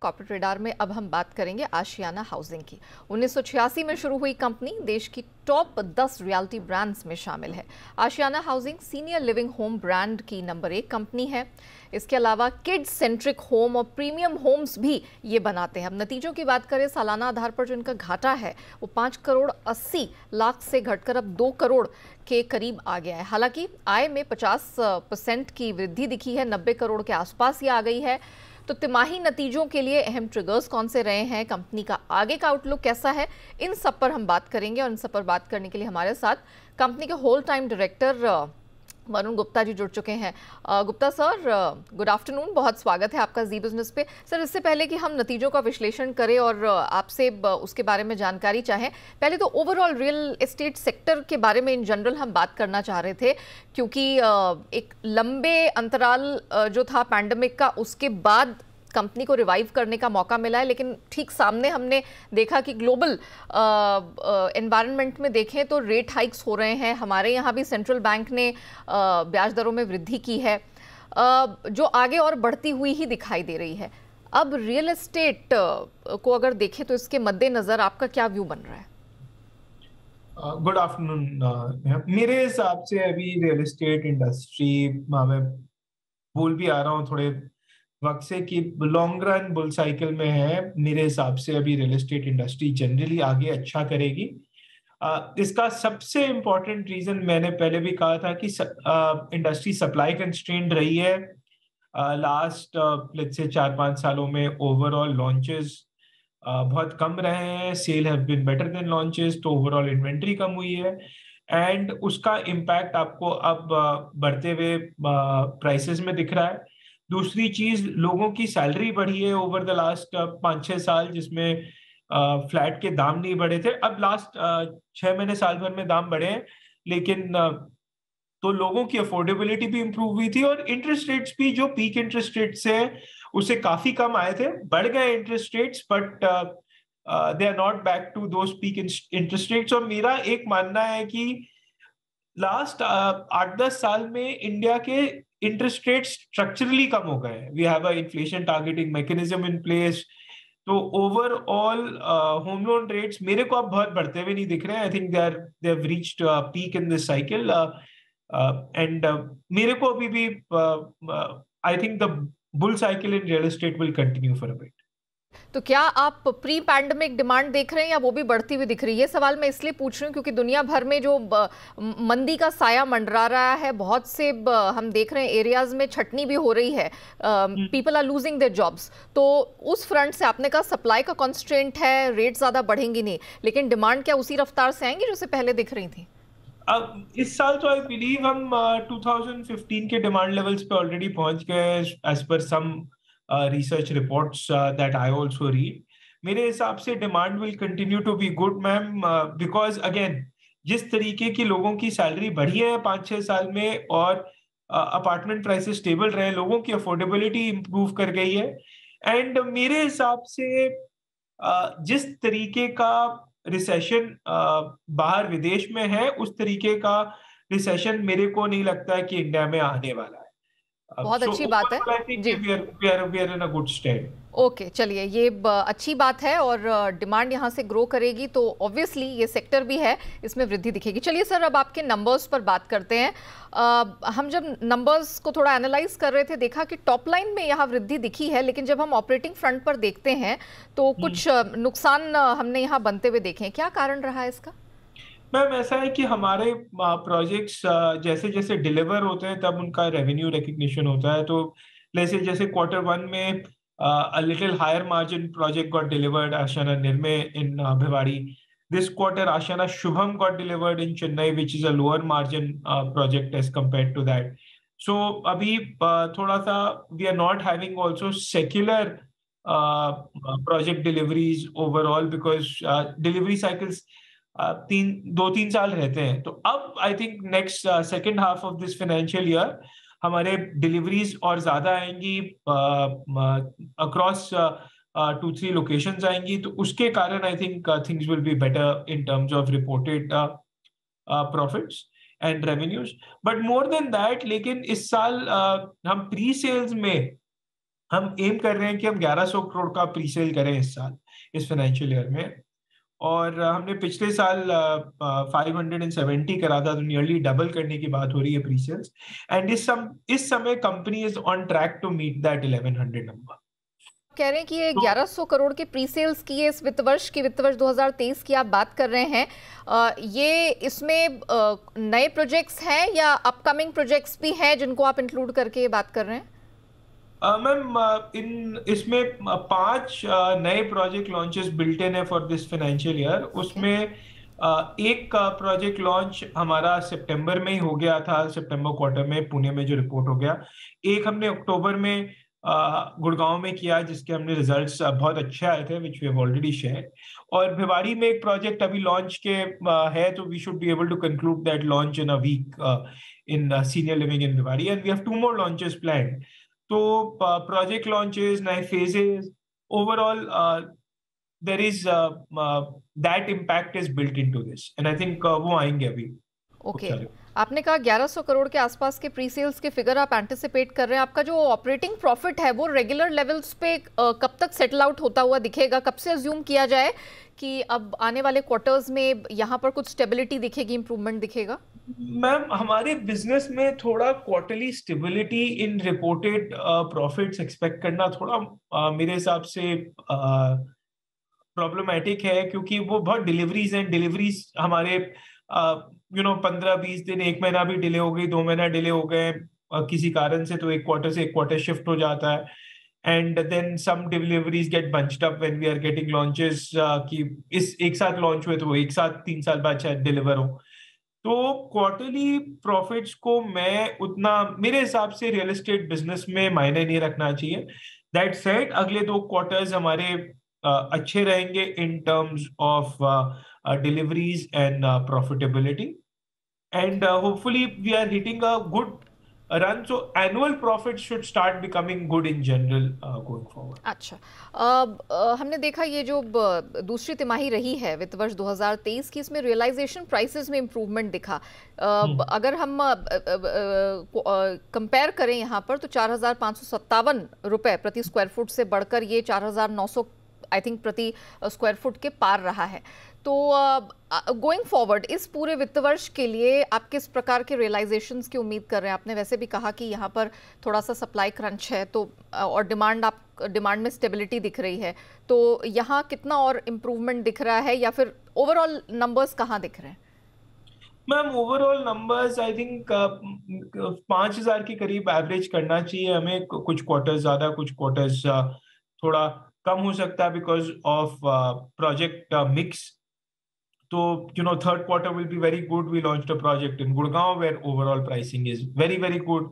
Corporate radar में अब हम बात करेंगे आशियाना हाउसिंग की। 1986 में शुरू हुई कंपनी देश की टॉप 10 रियल्टी ब्रांड्स में शामिल है। Ashiana housing senior living home brand की नंबर 1 कंपनी है। इसके अलावा किड्स सेंट्रिक होम और प्रीमियम होम्स भी ये बनाते हैं। अब नतीजों की बात करें, सालाना आधार पर जो इनका घाटा है वो 5 करोड़ 80 लाख से घटकर अब 2 करोड़ के करीब आ गया है। हालांकि आय में 50% की वृद्धि दिखी है, 90 करोड़ के आसपास ये आ गई है। तो तिमाही नतीजों के लिए अहम ट्रिगर्स कौन से रहे हैं, कंपनी का आगे का आउटलुक कैसा है, इन सब पर हम बात करेंगे। और इन सब पर बात करने के लिए हमारे साथ कंपनी के whole time director Varun Gupta ji जुड़ चुके हैं। गुप्ता सर, गुड आफ्टरनून, बहुत स्वागत है आपका जी बिजनेस पे। सर, इससे पहले कि हम नतीजों का विश्लेषण करें और आपसे उसके बारे में जानकारी चाहें, पहले तो ओवरऑल रियल एस्टेट सेक्टर के बारे में इन जनरल हम बात करना चाह रहे थे, क्योंकि एक लंबे अंतराल जो था पैंडेमिक का, उसके बाद कंपनी को रिवाइव करने का मौका मिला है। लेकिन ठीक सामने हमने देखा कि ग्लोबल एनवायरनमेंट में देखें तो रेट हाइक्स हो रहे हैं। हमारे यहाँ भी सेंट्रल बैंक ने ब्याज दरों में वृद्धि की है, जो आगे और बढ़ती हुई ही दिखाई दे रही है। अब रियल एस्टेट को अगर देखें तो इसके मद्देनजर आपका क्या व्यू बन रहा है? Good afternoon. मेरे हिसाब से अभी रियल एस्टेट इंडस्ट्री, मैं बोल भी आ रहा हूँ थोड़े वक्त से कि लॉन्ग रन बुल साइकिल में है। मेरे हिसाब से अभी रियल एस्टेट इंडस्ट्री जनरली आगे अच्छा करेगी। इसका सबसे इम्पोर्टेंट रीजन मैंने पहले भी कहा था कि इंडस्ट्री सप्लाई कंस्ट्रेंड रही है। लास्ट लेट्स से 4-5 सालों में ओवरऑल लॉन्चेस बहुत कम रहे हैं। Sale have been better than launches, तो ओवरऑल इन्वेंट्री कम हुई है एंड उसका इम्पैक्ट आपको अब बढ़ते हुए प्राइसेस में दिख रहा है। दूसरी चीज, लोगों की सैलरी बढ़ी है ओवर द लास्ट 5-6 साल, जिसमें फ्लैट के दाम नहीं बढ़े थे। अब लास्ट 6 महीने साल भर में दाम बढ़े हैं, लेकिन तो लोगों की अफोर्डेबिलिटी भी इंप्रूव हुई थी और इंटरेस्ट रेट्स भी जो पीक इंटरेस्ट रेट्स है उससे काफी कम आए थे। बढ़ गए interest rates, but they are not back to those peak interest rates. और मेरा एक मानना है कि लास्ट 8-10 साल में इंडिया के इंटरेस्ट रेट स्ट्रक्चरली कम हो गए। We have a inflation targeting mechanism in place. तो ओवरऑल होम लोन रेट्स मेरे को अब बहुत बढ़ते हुए नहीं दिख रहे हैं। I think they have reached peak in this cycle and मेरे को अभी भी I think the bull cycle in real estate will continue for a bit. तो क्या आप प्री पैंडेमिक डिमांड देख रहे हैं या वो भी बढ़ती हुई दिख रही है? ये सवाल मैं इसलिए पूछ रही हूँ क्योंकि दुनिया भर में जो मंदी का साया मंडरा रहा है, बहुत से हम देख रहे हैं एरियाज में छटनी भी हो रही है, people are losing their jobs. तो उस फ्रंट से आपने कहा सप्लाई का कॉन्स्ट्रेंट है, रेट ज्यादा बढ़ेंगी नहीं, लेकिन डिमांड क्या उसी रफ्तार से आएंगी जो से पहले दिख रही थी? अब इस साल तो आई बिलीव हम 2015 के डिमांड लेवल्स पे ऑलरेडी पहुंच गए, as per some research reports that I also read. मेरे हिसाब से demand will continue to be good ma'am, because again जिस तरीके की लोगों की सैलरी बढ़ी है 5-6 साल में और अपार्टमेंट प्राइसेस स्टेबल रहे, लोगों की अफोर्डेबिलिटी इंप्रूव कर गई है। एंड मेरे हिसाब से जिस तरीके का रिसेशन बाहर विदेश में है, उस तरीके का रिसेशन मेरे को नहीं लगता है कि इंडिया में आने वाला है। बहुत अच्छी बात है जी। ओके, चलिए, ये अच्छी बात है और डिमांड यहाँ से ग्रो करेगी तो ऑब्वियसली ये सेक्टर भी है, इसमें वृद्धि दिखेगी। चलिए सर, अब आपके नंबर्स पर बात करते हैं। हम जब नंबर्स को थोड़ा एनालाइज कर रहे थे, देखा कि टॉप लाइन में यहाँ वृद्धि दिखी है, लेकिन जब हम ऑपरेटिंग फ्रंट पर देखते हैं तो कुछ नुकसान हमने यहाँ बनते हुए देखे हैं। क्या कारण रहा है इसका? मैम, ऐसा है कि हमारे प्रोजेक्ट्स जैसे जैसे डिलीवर होते हैं तब उनका रेवेन्यू रिकग्निशन होता है। तो जैसे जैसे Q1 में a little higher margin project got delivered, Ashiana Nirmay in Bhiwadi. This quarter, Ashiana Shubham got delivered in Chennai, which is a lower margin project as compared to that. So अभी थोड़ा सा we are not having also secular project deliveries overall because delivery cycles 2-3 साल रहते हैं। तो अब I think next second half of this financial year हमारे deliveries और ज्यादा आएंगी, अक्रॉस 2-3 लोकेशंस आएंगी। तो उसके कारण I think things will be better in terms of reported profits and revenues. But more than that, लेकिन इस साल हम प्री सेल्स में हम एम कर रहे हैं कि हम 1100 करोड़ का प्री सेल करें इस साल, इस फाइनेंशियल ईयर में। और हमने पिछले साल 570 करा था, तो नियरली डबल करने की बात हो रही है प्री सेल्स। एंड इस समय company is on track to meet that 1100 number. कह रहे हैं कि ये तो 1100 करोड़ के प्री सेल्स की इस वित्त वर्ष 2023 की आप बात कर रहे हैं, ये इसमें नए प्रोजेक्ट्स हैं या अपकमिंग प्रोजेक्ट्स भी हैं जिनको आप इंक्लूड करके बात कर रहे हैं? मैम, इसमें 5 नए प्रोजेक्ट लॉन्चेस बिल्ट इन है for this financial year. Okay. उसमें एक प्रोजेक्ट लॉन्च हमारा सितंबर में ही हो गया था, सितंबर क्वार्टर में पुणे में जो रिपोर्ट हो गया। एक हमने अक्टूबर में गुड़गांव में किया, जिसके हमने रिजल्ट्स बहुत अच्छे आए थे, which we have already share. और भिवाड़ी में एक प्रोजेक्ट अभी लॉन्च के है, तो we should be able to conclude that launch in a week in senior living in Bhiwadi, and we have 2 more launches planned. तो प्रोजेक्ट लॉन्चेस, नए phases, overall there is that impact is built into this, and I think वो आएंगे अभी खूब okay. सारे। आपने कहा 1100 करोड़ के आसपास के प्री सेल्स के फिगर आप एंटिसिपेट कर रहे हैं। आपका जो ऑपरेटिंग प्रॉफिट है वो रेगुलर लेवल्स पे कब तक सेटल आउट होता हुआ दिखेगा? कब से अज्यूम किया जाए कि अब आने वाले क्वार्टर्स में यहाँ पर कुछ स्टेबिलिटी दिखेगी, इंप्रूवमेंट दिखेगा? मैम, हमारे बिजनेस में थोड़ा quarterly stability in reported profits expect करना थोड़ा मेरे हिसाब से प्रॉब्लमैटिक है, क्योंकि वो बहुत डिलीवरीज हैं। डिलीवरीज हमारे 15-20 दिन, 1 महीना भी डिले हो गई, 2 महीना डिले हो गए किसी कारण से, तो एक क्वार्टर से एक क्वार्टर शिफ्ट हो जाता है। And then some deliveries get bunched up when we are getting launches, कि इस एक साथ लॉन्च हुए तो वो एक साथ 3 साल बाद शायद डिलीवर हो। तो क्वार्टरली प्रॉफिट्स को मैं उतना, मेरे हिसाब से रियल एस्टेट बिजनेस में मायने नहीं रखना चाहिए। दैट सेड, अगले 2 क्वार्टर्स हमारे अच्छे रहेंगे in terms of deliveries and profitability, and hopefully we are hitting a good run, so annual profits should start becoming good in general going forward. अच्छा। हमने देखा ये जो दूसरी तिमाही रही है वित्त वर्ष 2023 की, इसमें रियलाइजेशन प्राइसेस में इंप्रूवमेंट दिखा। अगर हम कंपेयर करें यहाँ पर, तो 4,557 रुपए प्रति स्क्वायर फुट से बढ़कर ये 4,900 आई थिंक प्रति स्क्वायर फुट के पार रहा है। तो गोइंग फॉरवर्ड इस पूरे वित्त वर्ष के लिए आप किस प्रकार के रियलाइजेशंस की उम्मीद कर रहे हैं? आपने वैसे भी कहा कि यहाँ पर थोड़ा सा सप्लाई क्रंच है, तो और डिमांड में स्टेबिलिटी दिख रही है, तो यहाँ कितना और इम्प्रूवमेंट दिख रहा है, या फिर ओवरऑल नंबर्स कहाँ दिख रहे हैं? Ma'am, overall numbers I think 5,000 के करीब एवरेज करना चाहिए हमें। कुछ क्वार्टर्स ज्यादा, कुछ क्वार्टर्स थोड़ा कम हो सकता है बिकॉज ऑफ प्रोजेक्ट मिक्स। तो third quarter will be very good. We launched a project in Gurgaon where overall pricing is very very good.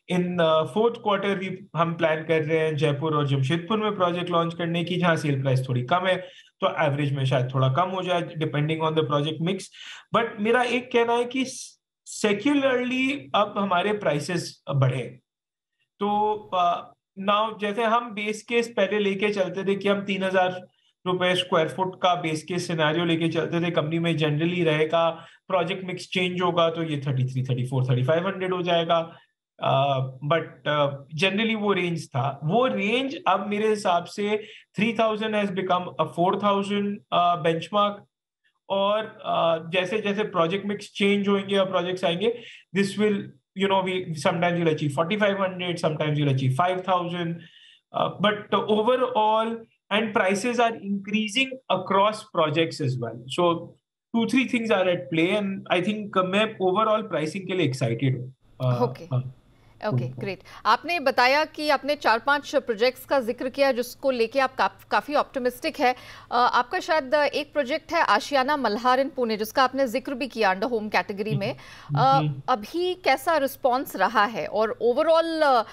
In fourth quarter हम प्लान कर रहे हैं जयपुर और जमशेदपुर में प्रोजेक्ट लॉन्च करने की, जहाँ सेल प्राइस थोड़ी कम है, तो एवरेज में शायद थोड़ा कम हो जाए depending on the project mix. But मेरा एक कहना है कि सेक्युलरली अब हमारे प्राइसेस बढ़े। तो नाउ जैसे हम बेस केस पहले लेके चलते थे कि हम 3,000 रुपए स्क्वायर फुट का बेस केस सिनेरियो लेके चलते थे, कंपनी में जनरली रहेगा, प्रोजेक्ट मिक्स चेंज होगा तो ये 33, 34, 3,500 हो जाएगा। बट जनरली वो रेंज था। वो रेंज अब मेरे हिसाब से 3,000 हैज बिकम अ 4,000 बेंचमार्क। और जैसे जैसे प्रोजेक्ट मिक्स चेंज होंगे और प्रोजेक्ट्स आएंगे, this will we sometimes you'll achieve 4,500, sometimes you'll achieve 5,000, but overall, and prices are increasing across projects as well. So 2-3 things are at play, and I think मैं overall pricing के लिए excited हूँ। Okay okay, great. आपने बताया कि आपने 4-5 projects का जिक्र किया जिसको लेके आप काफ़ी ऑप्टिमिस्टिक है। आपका शायद एक प्रोजेक्ट है आशियाना मल्हार इन पुणे, जिसका आपने जिक्र भी किया अंडर होम कैटेगरी में। अभी कैसा रिस्पांस रहा है, और ओवरऑल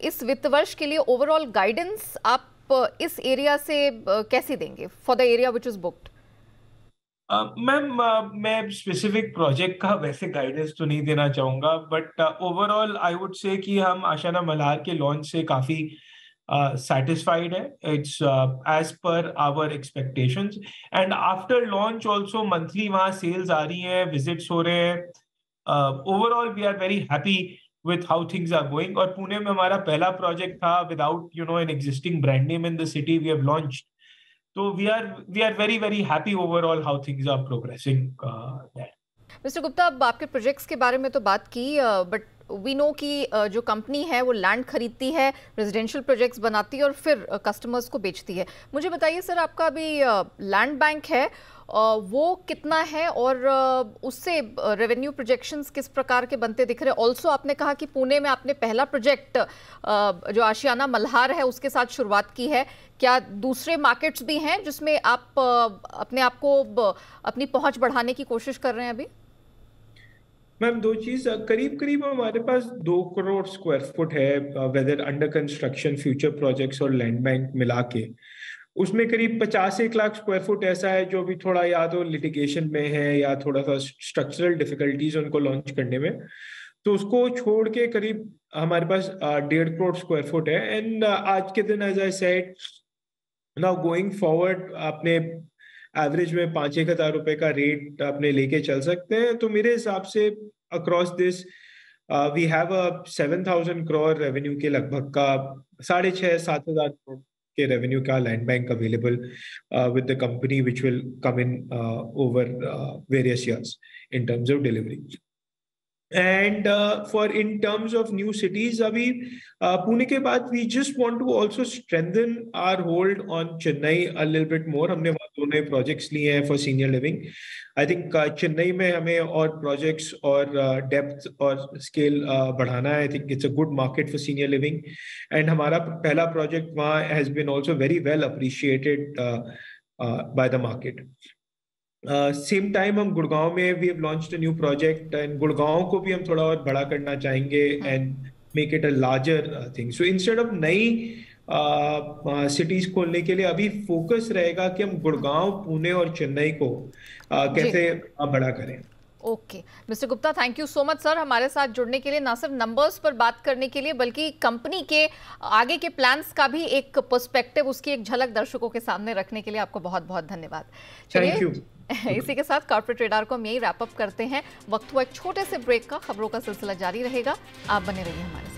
इस वित्त वर्ष के लिए ओवरऑल गाइडेंस आप इस एरिया से कैसे देंगे for the area which is booked? Ma'am, मैं स्पेसिफिक प्रोजेक्ट का वैसे गाइडेंस तो नहीं देना चाहूंगा, but overall I would say कि हम आशियाना मल्हार के लॉन्च से काफी satisfied है. It's as per our expectations, and after launch also monthly वहाँ sales आ रही हैं, visits हो रहे हैं. Overall we are very happy with how things are going. और पुणे में हमारा पहला प्रोजेक्ट था without an existing brand name in the city we have launched. So we are very happy overall how things are progressing there. Mister Gupta, अब आपके projects के बारे में तो बात की, बट वी नो कि जो कंपनी है वो लैंड खरीदती है, रेजिडेंशियल प्रोजेक्ट्स बनाती है और फिर कस्टमर्स को बेचती है। मुझे बताइए सर, आपका अभी लैंड बैंक है, वो कितना है और उससे रेवेन्यू प्रोजेक्शंस किस प्रकार के बनते दिख रहे हैं? ऑल्सो आपने कहा कि पुणे में आपने पहला प्रोजेक्ट जो आशियाना मल्हार है उसके साथ शुरुआत की है। क्या दूसरे मार्केट्स भी हैं जिसमें आप अपने आप को अपनी पहुंच बढ़ाने की कोशिश कर रहे हैं अभी? मैम, दो चीज, करीब हमारे पास 2 करोड़ स्क्वायर फुट है, whether under construction, future projects और लैंड बैंक मिला के। उसमें करीब 50-1 लाख स्क्वायर फुट ऐसा है जो भी थोड़ा या तो लिटिगेशन में है या थोड़ा सा स्ट्रक्चरल डिफिकल्टीज उनको लॉन्च करने में, तो उसको छोड़ के करीब हमारे पास 1.5 करोड़ स्क्वायर फुट है। एंड आज के दिन, as I said, now going forward, आपने एवरेज में 5-1 हजार रुपए का रेट अपने लेके चल सकते हैं। तो मेरे हिसाब से across this we have a 7,000 crore revenue के लगभग का 6,500-7 हजार करोड़ के रेवेन्यू का land bank available with the company which will come in over various years in terms of delivery. And for in terms of new cities, अभी पुणे के बाद we just want to also strengthen our hold on Chennai a little bit more. हमने वहाँ 2 नए projects लिए हैं for senior living. I think Chennai में हमें और projects और depth और scale बढ़ाना है. I think it's a good market for senior living. And हमारा पहला project वहाँ has been also very well appreciated by the market. Same time हम गुड़गांव में we have launched a new project, and Gurgaon को भी हम थोड़ा और बड़ा करना चाहेंगे and make it a larger thing. So instead of नई सिटीज खोलने के लिए अभी फोकस रहेगा कि हम गुड़गांव, पुणे और चेन्नई को कैसे बड़ा करें। Okay mister Gupta, thank you so much sir, हमारे साथ जुड़ने के लिए, ना सिर्फ नंबर्स पर बात करने के लिए बल्कि कंपनी के आगे के प्लान्स का भी एक पर्सपेक्टिव, उसकी एक झलक दर्शकों के सामने रखने के लिए आपको बहुत बहुत धन्यवाद। Thank you. इसी के साथ कॉर्पोरेट रेडार को हम यही रैप अप करते हैं। वक्त हुआ एक छोटे से ब्रेक का, खबरों का सिलसिला जारी रहेगा, आप बने रहिए हमारे